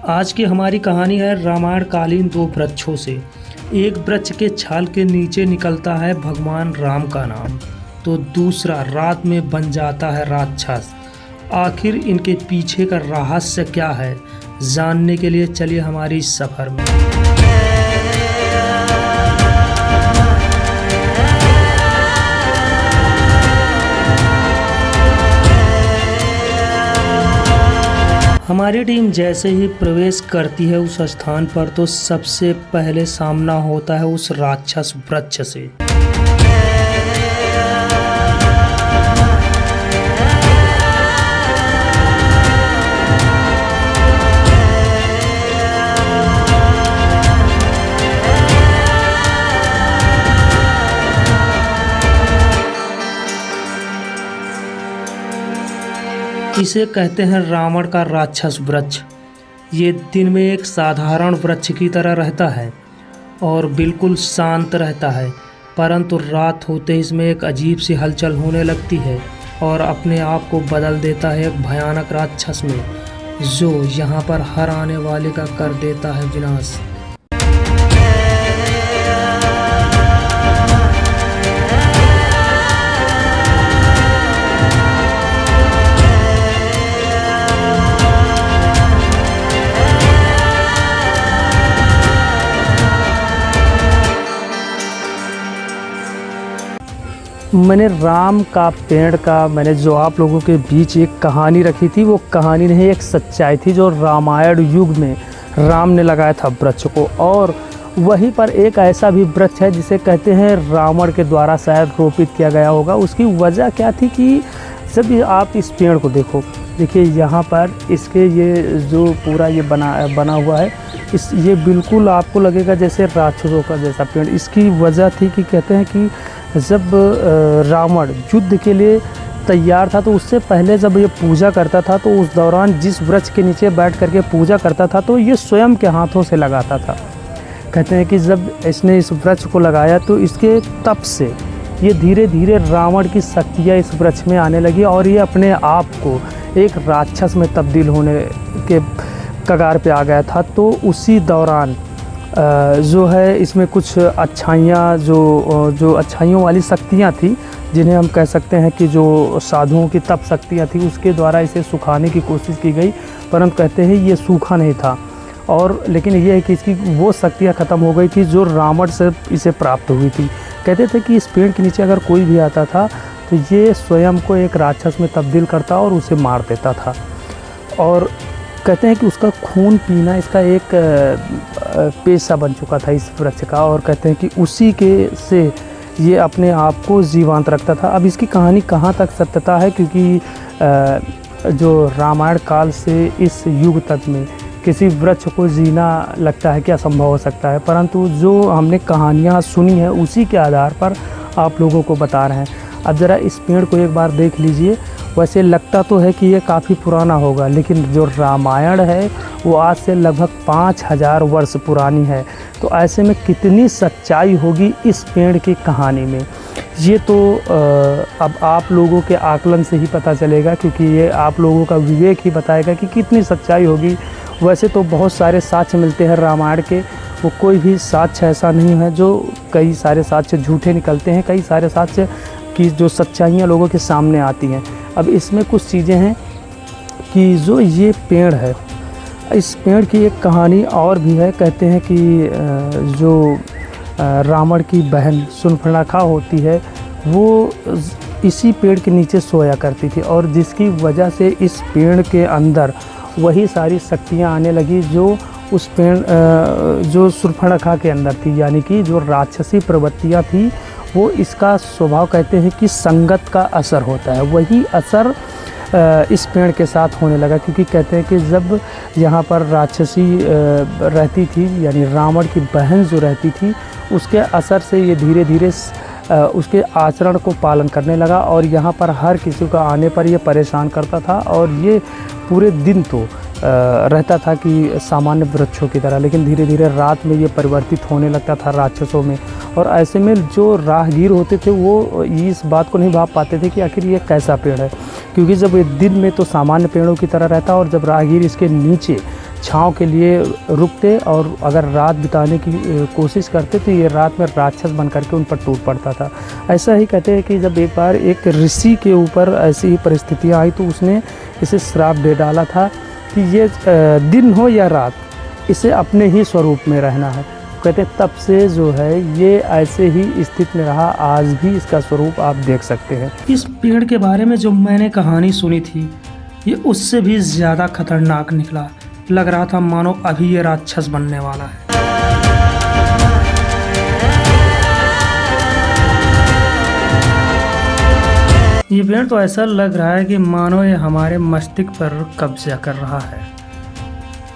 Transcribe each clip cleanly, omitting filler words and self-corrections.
आज की हमारी कहानी है रामायण कालीन दो वृक्षों से। एक वृक्ष के छाल के नीचे निकलता है भगवान राम का नाम, तो दूसरा रात में बन जाता है राक्षस। आखिर इनके पीछे का रहस्य क्या है, जानने के लिए चलिए हमारी इस सफ़र में। हमारी टीम जैसे ही प्रवेश करती है उस स्थान पर, तो सबसे पहले सामना होता है उस राक्षस वृक्ष से। इसे कहते हैं रावण का राक्षस वृक्ष। ये दिन में एक साधारण वृक्ष की तरह रहता है और बिल्कुल शांत रहता है, परंतु रात होते ही इसमें एक अजीब सी हलचल होने लगती है और अपने आप को बदल देता है एक भयानक राक्षस में, जो यहाँ पर हर आने वाले का कर देता है विनाश। मैंने राम का पेड़ का मैंने जो आप लोगों के बीच एक कहानी रखी थी, वो कहानी नहीं एक सच्चाई थी जो रामायण युग में राम ने लगाया था वृक्ष को। और वहीं पर एक ऐसा भी वृक्ष है जिसे कहते हैं रावण के द्वारा शायद रोपित किया गया होगा। उसकी वजह क्या थी कि जब आप इस पेड़ को देखिए यहाँ पर इसके ये जो पूरा ये बना हुआ है, ये बिल्कुल आपको लगेगा जैसे राक्षसों का जैसा पेड़। इसकी वजह थी कि कहते हैं कि जब रावण युद्ध के लिए तैयार था, तो उससे पहले जब ये पूजा करता था, तो उस दौरान जिस वृक्ष के नीचे बैठ करके पूजा करता था, तो ये स्वयं के हाथों से लगाता था। कहते हैं कि जब इसने इस वृक्ष को लगाया, तो इसके तप से ये धीरे धीरे रावण की शक्तियाँ इस वृक्ष में आने लगी और ये अपने आप को एक राक्षस में तब्दील होने के कगार पे आ गया था। तो उसी दौरान जो है इसमें कुछ अच्छाइयाँ जो अच्छाइयों वाली शक्तियाँ थी, जिन्हें हम कह सकते हैं कि जो साधुओं की तप शक्तियाँ थी, उसके द्वारा इसे सुखाने की कोशिश की गई, परंतु कहते हैं ये सूखा नहीं था। और लेकिन ये है कि इसकी वो शक्तियाँ ख़त्म हो गई थी जो रावण से इसे प्राप्त हुई थी। कहते थे कि इस पेड़ के नीचे अगर कोई भी आता था, तो ये स्वयं को एक राक्षस में तब्दील करता और उसे मार देता था। और कहते हैं कि उसका खून पीना इसका एक पेशा बन चुका था इस वृक्ष का, और कहते हैं कि उसी के से ये अपने आप को जीवंत रखता था। अब इसकी कहानी कहाँ तक सत्यता है, क्योंकि जो रामायण काल से इस युग तक में किसी वृक्ष को जीना लगता है कि असंभव हो सकता है, परंतु जो हमने कहानियाँ सुनी है उसी के आधार पर आप लोगों को बता रहे हैं। अब ज़रा इस पेड़ को एक बार देख लीजिए। वैसे लगता तो है कि ये काफ़ी पुराना होगा, लेकिन जो रामायण है वो आज से लगभग 5000 वर्ष पुरानी है। तो ऐसे में कितनी सच्चाई होगी इस पेड़ की कहानी में, ये तो अब आप लोगों के आकलन से ही पता चलेगा, क्योंकि ये आप लोगों का विवेक ही बताएगा कि कितनी सच्चाई होगी। वैसे तो बहुत सारे साक्ष्य मिलते हैं रामायण के, वो कोई भी साक्ष्य ऐसा नहीं है जो कई सारे साक्ष्य झूठे निकलते हैं, कई सारे साक्ष्य की जो सच्चाइयाँ लोगों के सामने आती हैं। अब इसमें कुछ चीज़ें हैं कि जो ये पेड़ है, इस पेड़ की एक कहानी और भी है। कहते हैं कि जो रावण की बहन शूर्पणखा होती है, वो इसी पेड़ के नीचे सोया करती थी, और जिसकी वजह से इस पेड़ के अंदर वही सारी शक्तियाँ आने लगी जो उस पेड़ जो शूर्पणखा के अंदर थी, यानी कि जो राक्षसी प्रवृत्तियाँ थी, वो इसका स्वभाव कहते हैं कि संगत का असर होता है, वही असर इस पेड़ के साथ होने लगा। क्योंकि कहते हैं कि जब यहाँ पर राक्षसी रहती थी, यानी रावण की बहन जो रहती थी, उसके असर से ये धीरे धीरे उसके आचरण को पालन करने लगा, और यहाँ पर हर किसी का आने पर ये परेशान करता था, और ये पूरे दिन तो रहता था कि सामान्य वृक्षों की तरह, लेकिन धीरे धीरे रात में ये परिवर्तित होने लगता था राक्षसों में। और ऐसे में जो राहगीर होते थे वो इस बात को नहीं भाप पाते थे कि आखिर ये कैसा पेड़ है, क्योंकि जब ये दिन में तो सामान्य पेड़ों की तरह रहता, और जब राहगीर इसके नीचे छाँव के लिए रुकते और अगर रात बिताने की कोशिश करते तो ये रात में राक्षस बन करके उन पर टूट पड़ता था। ऐसा ही कहते हैं कि जब एक बार एक ऋषि के ऊपर ऐसी ही परिस्थितियाँ आई तो उसने इसे श्राप दे डाला था कि ये दिन हो या रात, इसे अपने ही स्वरूप में रहना है। कहते हैं तब से जो है ये ऐसे ही स्थिति में रहा, आज भी इसका स्वरूप आप देख सकते हैं। इस पेड़ के बारे में जो मैंने कहानी सुनी थी ये उससे भी ज़्यादा खतरनाक निकला। लग रहा था मानो अभी ये राक्षस बनने वाला है। ये पेड़ तो ऐसा लग रहा है कि मानो ये हमारे मस्तिष्क पर कब्जा कर रहा है।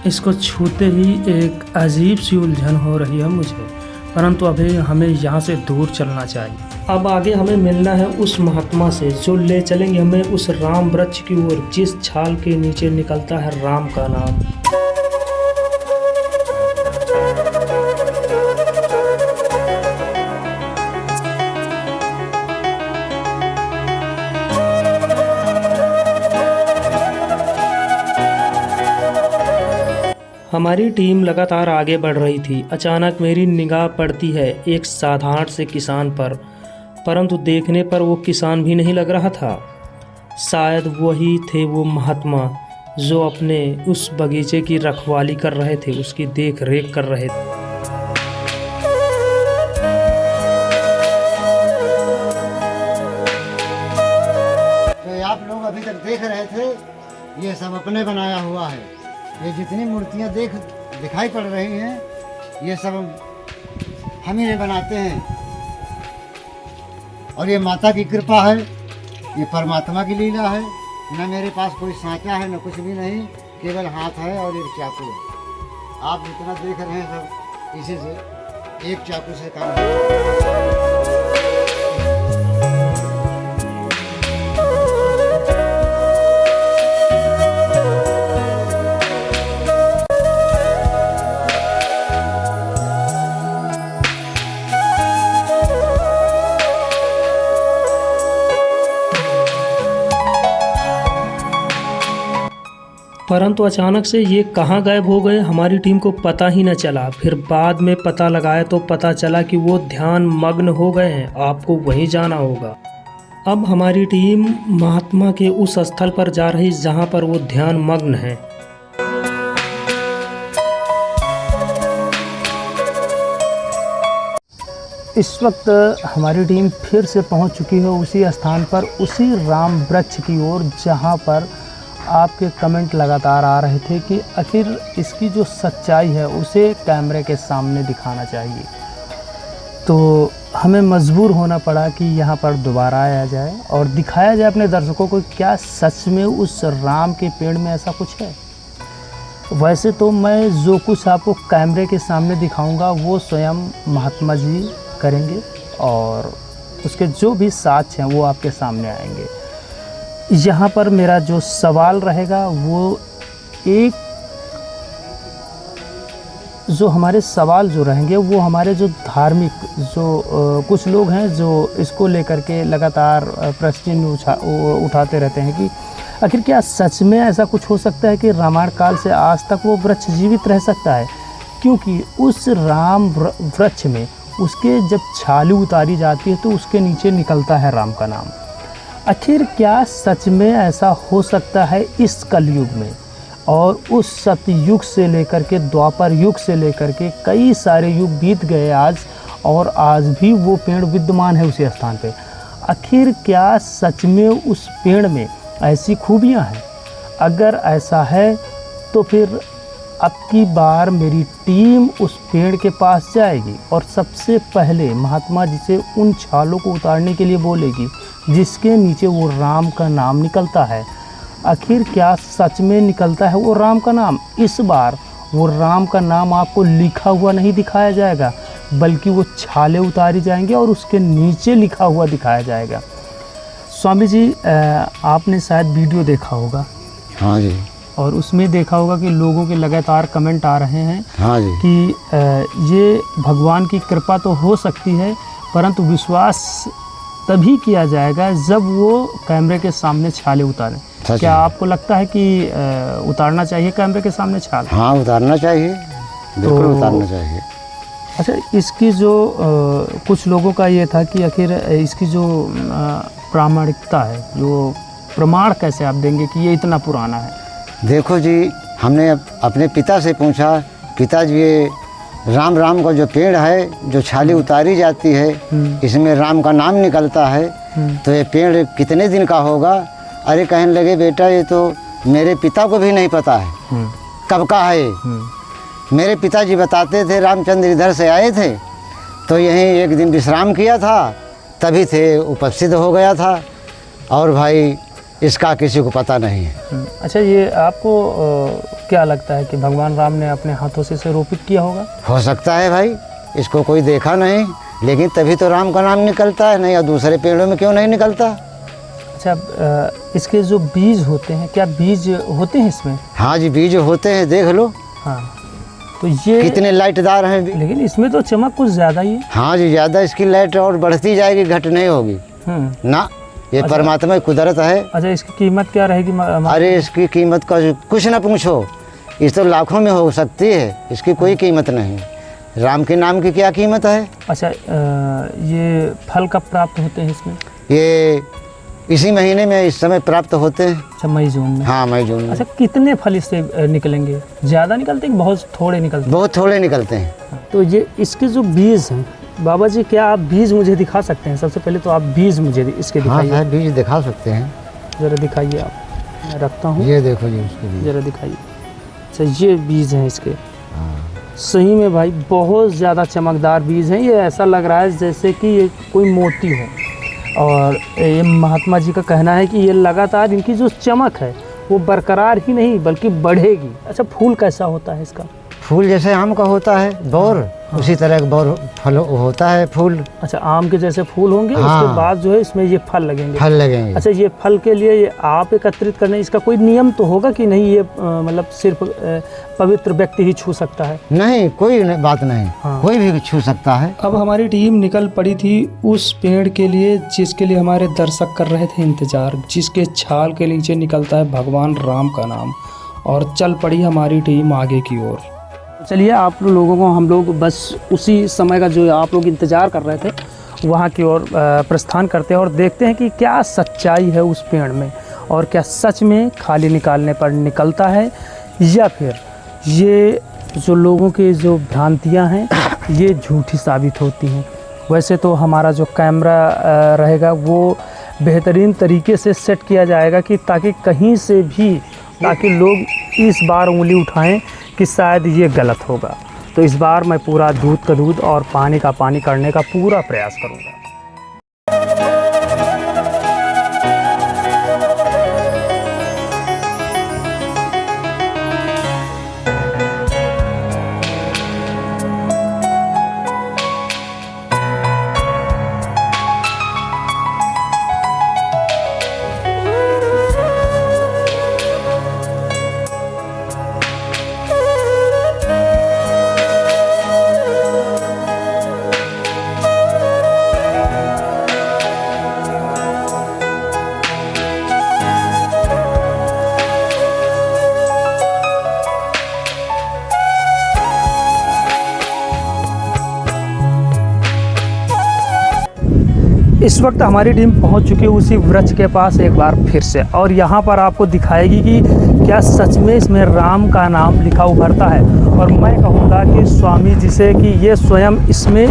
इसको छूते ही एक अजीब सी उलझन हो रही है मुझे, परंतु अभी हमें यहाँ से दूर चलना चाहिए। अब आगे हमें मिलना है उस महात्मा से जो ले चलेंगे हमें उस राम वृक्ष की ओर जिस छाल के नीचे निकलता है राम का नाम। हमारी टीम लगातार आगे बढ़ रही थी। अचानक मेरी निगाह पड़ती है एक साधारण से किसान पर, परंतु देखने पर वो किसान भी नहीं लग रहा था। शायद वही थे वो महात्मा जो अपने उस बगीचे की रखवाली कर रहे थे, उसकी देख रेख कर रहे थे। तो आप लोग अभी तक देख रहे थे, ये सब अपने बनाया हुआ है। ये जितनी मूर्तियाँ दिखाई पड़ रही हैं ये सब हम ही बनाते हैं, और ये माता की कृपा है, ये परमात्मा की लीला है। न मेरे पास कोई सांचा है न कुछ भी नहीं, केवल हाथ है और एक चाकू है। आप जितना देख रहे हैं सब इसी से, एक चाकू से काम है। परंतु अचानक से ये कहाँ गायब हो गए हमारी टीम को पता ही न चला। फिर बाद में पता लगाया तो पता चला कि वो ध्यान मग्न हो गए हैं। आपको वहीं जाना होगा। अब हमारी टीम महात्मा के उस स्थल पर जा रही जहाँ पर वो ध्यान मग्न है। इस वक्त हमारी टीम फिर से पहुँच चुकी है उसी स्थान पर, उसी राम वृक्ष की ओर जहाँ पर आपके कमेंट लगातार आ रहे थे कि आखिर इसकी जो सच्चाई है उसे कैमरे के सामने दिखाना चाहिए। तो हमें मजबूर होना पड़ा कि यहाँ पर दोबारा आया जाए और दिखाया जाए अपने दर्शकों को क्या सच में उस राम के पेड़ में ऐसा कुछ है। वैसे तो मैं जो कुछ आपको कैमरे के सामने दिखाऊंगा वो स्वयं महात्मा जी करेंगे और उसके जो भी साक्ष्य हैं वो आपके सामने आएंगे। यहाँ पर मेरा जो सवाल रहेगा वो एक जो हमारे सवाल जो रहेंगे वो हमारे जो धार्मिक जो कुछ लोग हैं जो इसको लेकर के लगातार प्रश्न उठाते रहते हैं कि आखिर क्या सच में ऐसा कुछ हो सकता है कि रामायण काल से आज तक वो वृक्ष जीवित रह सकता है, क्योंकि उस राम वृक्ष में उसके जब छाली उतारी जाती है तो उसके नीचे निकलता है राम का नाम। आखिर क्या सच में ऐसा हो सकता है इस कलयुग में? और उस सतयुग से लेकर के द्वापर युग से लेकर के कई सारे युग बीत गए आज, और आज भी वो पेड़ विद्यमान है उसी स्थान पे। आखिर क्या सच में उस पेड़ में ऐसी खूबियां हैं? अगर ऐसा है तो फिर अब की बार मेरी टीम उस पेड़ के पास जाएगी और सबसे पहले महात्मा जी से उन छालों को उतारने के लिए बोलेगी जिसके नीचे वो राम का नाम निकलता है। आखिर क्या सच में निकलता है वो राम का नाम? इस बार वो राम का नाम आपको लिखा हुआ नहीं दिखाया जाएगा, बल्कि वो छाले उतारी जाएंगे और उसके नीचे लिखा हुआ दिखाया जाएगा। स्वामी जी, आपने शायद वीडियो देखा होगा। हाँ जी। और उसमें देखा होगा कि लोगों के लगातार कमेंट आ रहे हैं। हाँ जी। कि ये भगवान की कृपा तो हो सकती है, परंतु विश्वास तभी किया जाएगा जब वो कैमरे के सामने छाले उतारें। सच क्या है। आपको लगता है कि उतारना चाहिए कैमरे के सामने छाल? हाँ, उतारना चाहिए, बिल्कुल तो- उतारना चाहिए। अच्छा, इसकी जो कुछ लोगों का ये था कि आखिर इसकी जो प्रामाणिकता है, जो प्रमाण कैसे आप देंगे कि ये इतना पुराना है? देखो जी, हमने अपने पिता से पूछा, पिताजी ये राम राम का जो पेड़ है, जो छाली उतारी जाती है, इसमें राम का नाम निकलता है, तो ये पेड़ कितने दिन का होगा? अरे कहने लगे बेटा ये तो मेरे पिता को भी नहीं पता है कब का है ये। मेरे पिताजी बताते थे रामचंद्र इधर से आए थे तो यहीं एक दिन विश्राम किया था, तभी थे उपस्थित हो गया था, और भाई इसका किसी को पता नहीं है। अच्छा, ये आपको क्या लगता है कि भगवान राम ने अपने हाथों से इसे रोपित किया होगा? हो सकता है भाई, इसको कोई देखा नहीं, लेकिन तभी तो राम का नाम निकलता है, नहीं और दूसरे पेड़ों में क्यों नहीं निकलता? अच्छा, इसके जो बीज होते हैं, क्या बीज होते हैं इसमें? हाँ जी, बीज होते हैं, देख लो। हाँ, तो ये कितने लाइटदार हैं। लेकिन इसमें तो चमक कुछ ज़्यादा ही है। हाँ जी, ज़्यादा इसकी लाइट और बढ़ती जाएगी, घट नहीं होगी ना। ये अच्छा। परमात्मा की कुदरत है। अच्छा, इसकी कीमत क्या रहेगी? अरे इसकी कीमत का कुछ ना पूछो, इस तो लाखों में हो सकती है, इसकी कोई कीमत नहीं। राम के नाम की क्या कीमत है? अच्छा, ये फल कब प्राप्त होते हैं इसमें? ये इसी महीने में इस समय प्राप्त होते हैं। अच्छा, मई जून में। हाँ, मई जून में। अच्छा, कितने फल इससे निकलेंगे? ज़्यादा निकलते हैं कि बहुत थोड़े निकलते हैं? बहुत थोड़े निकलते हैं। तो ये इसके जो बीज हैं, बाबा जी क्या आप बीज मुझे दिखा सकते हैं? सबसे पहले तो आप बीज मुझे इसके हाँ दिखाइए। साहब, बीज दिखा सकते हैं। ज़रा दिखाइए आप, मैं रखता हूँ, ये देखो जी उसके बीज। ज़रा दिखाइए। अच्छा, ये बीज हैं इसके। हाँ। सही में भाई बहुत ज़्यादा चमकदार बीज हैं। ये ऐसा लग रहा है जैसे कि ये कोई मोती हो, और ये महात्मा जी का कहना है कि ये लगातार इनकी जो चमक है वो बरकरार ही नहीं बल्कि बढ़ेगी। अच्छा, फूल कैसा होता है इसका? फूल जैसे आम का होता है बौर, उसी तरह का बौर फल होता है फूल। अच्छा, आम के जैसे फूल होंगे, हाँ। उसके बाद जो है इसमें ये फल लगेंगे। फल लगेंगे। अच्छा, ये फल के लिए ये आप एकत्रित करने, इसका कोई नियम तो होगा कि नहीं ये मतलब सिर्फ पवित्र व्यक्ति ही छू सकता है? नहीं, कोई बात नहीं। हाँ। कोई भी छू सकता है। अब हमारी टीम निकल पड़ी थी उस पेड़ के लिए जिसके लिए हमारे दर्शक कर रहे थे इंतजार, जिसके छाल के नीचे निकलता है भगवान राम का नाम, और चल पड़ी हमारी टीम आगे की ओर। चलिए, आप लोगों को हम लोग बस उसी समय का जो आप लोग इंतज़ार कर रहे थे वहाँ की ओर प्रस्थान करते हैं और देखते हैं कि क्या सच्चाई है उस पेड़ में, और क्या सच में खाली निकालने पर निकलता है, या फिर ये जो लोगों की जो भ्रांतियाँ हैं ये झूठी साबित होती हैं। वैसे तो हमारा जो कैमरा रहेगा वो बेहतरीन तरीके से सेट किया जाएगा कि ताकि कहीं से भी, ताकि लोग इस बार उंगली उठाएं कि शायद ये गलत होगा। तो इस बार मैं पूरा दूध का दूध और पानी का पानी करने का पूरा प्रयास करूँगा। इस वक्त हमारी टीम पहुंच चुकी है उसी वृक्ष के पास एक बार फिर से, और यहाँ पर आपको दिखाएगी कि क्या सच में इसमें राम का नाम लिखा उभरता है। और मैं कहूँगा कि स्वामी जी से कि ये स्वयं इसमें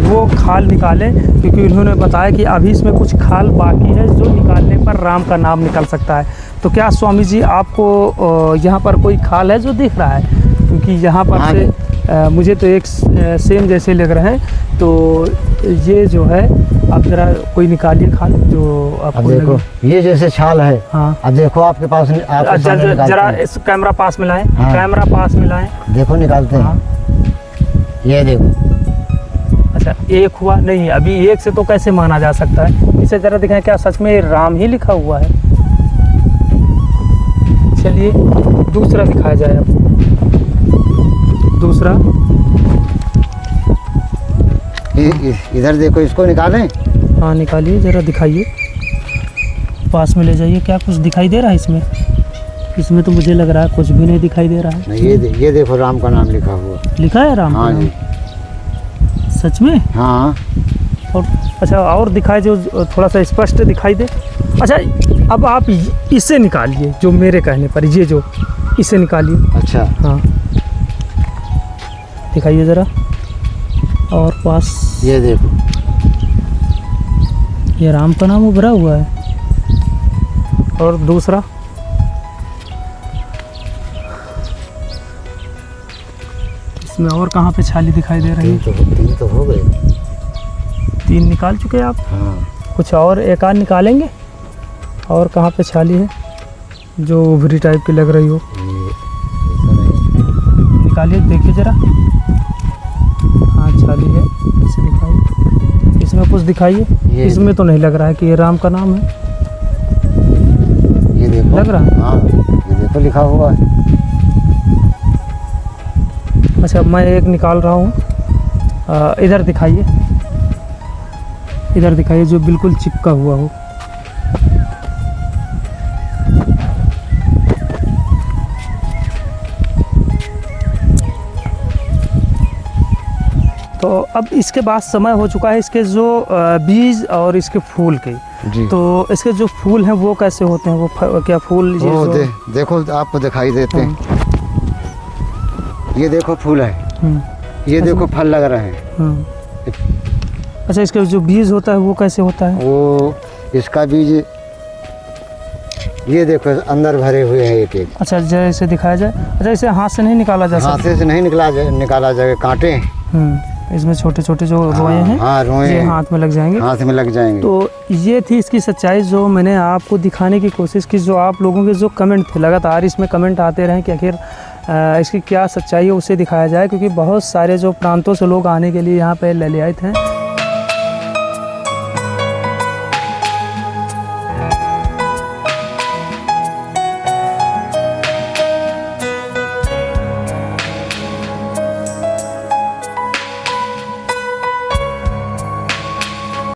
वो खाल निकालें, क्योंकि उन्होंने बताया कि अभी इसमें कुछ खाल बाकी है जो निकालने पर राम का नाम निकल सकता है। तो क्या स्वामी जी आपको यहाँ पर कोई खाल है जो दिख रहा है? क्योंकि यहाँ पर से मुझे तो एक सेम जैसे लग रहे हैं। तो ये जो है आप ज़रा कोई निकालिए खाल जो आपको अब देखो, ये जैसे छाल है। हाँ, अब देखो आपके पास, आपके सामने निकालते जरा हैं। इस कैमरा पास मिलाएं। हाँ। कैमरा पास मिलाएं। देखो निकालते हैं। हाँ। ये देखो। अच्छा, एक हुआ नहीं, अभी एक से तो कैसे माना जा सकता है? इसे ज़रा दिखाएं, क्या सच में राम ही लिखा हुआ है? चलिए दूसरा दिखाया जाए। अब दूसरा इधर देखो, इसको निकालें। हाँ निकालिए, ज़रा दिखाइए। पास में ले जाइए। क्या कुछ दिखाई दे रहा है इसमें? इसमें तो मुझे लग रहा है कुछ भी नहीं दिखाई दे रहा है। नहीं, ये देखो राम का नाम लिखा हुआ। लिखा है राम हाँ का जी। नाम? सच में? हाँ। और अच्छा, और दिखाए जो थोड़ा सा स्पष्ट दिखाई दे। अच्छा, अब आप इसे निकालिए, जो मेरे कहने पर, ये जो इसे निकालिए। अच्छा। हाँ, दिखाइए ज़रा। और पास ये देखो, ये राम का नाम उभरा हुआ है। और दूसरा, इसमें और कहाँ पे छाली दिखाई दे रही है? तीन तो हो गए। 3 निकाल चुके आप? हाँ। कुछ और एक आध निकालेंगे? और कहाँ पे छाली है जो उभरी टाइप की लग रही हो? निकालिए, देखिए ज़रा। हाँ, छाली है, इसे दिखाइए। इसमें कुछ दिखाइए। इसमें तो नहीं लग रहा है कि ये राम का नाम है। ये देखो, लग रहा है? हाँ, ये देखो लिखा हुआ है। अच्छा, मैं एक निकाल रहा हूँ। इधर दिखाइए, इधर दिखाइए, जो बिल्कुल चिपका हुआ हो। तो अब इसके बाद समय हो चुका है इसके जो बीज और इसके फूल के। जी। तो इसके जो फूल हैं वो कैसे होते हैं? वो क्या फूल ये वो जो देखो, आपको दिखाई देते हैं। ये देखो फूल है, ये देखो फल लग रहे हैं। अच्छा, इसका जो बीज होता है वो कैसे होता है? वो इसका बीज ये देखो अंदर भरे हुए हैं एक एक। अच्छा, जैसे दिखाया जाए। अच्छा, इसे हाथ से नहीं निकाला जा सकता? हाथ से नहीं निकाला जाएगा, कांटे हैं। इसमें छोटे छोटे जो रोए हैं, हाँ, रोए ये हैं। हाथ में लग जाएंगे। हाथ में लग जाएंगे। तो ये थी इसकी सच्चाई जो मैंने आपको दिखाने की कोशिश की। जो आप लोगों के जो कमेंट थे, लगातार इसमें कमेंट आते रहे कि आखिर इसकी क्या सच्चाई है, उसे दिखाया जाए। क्योंकि बहुत सारे जो प्रांतों से लोग आने के लिए यहाँ पे ललियात हैं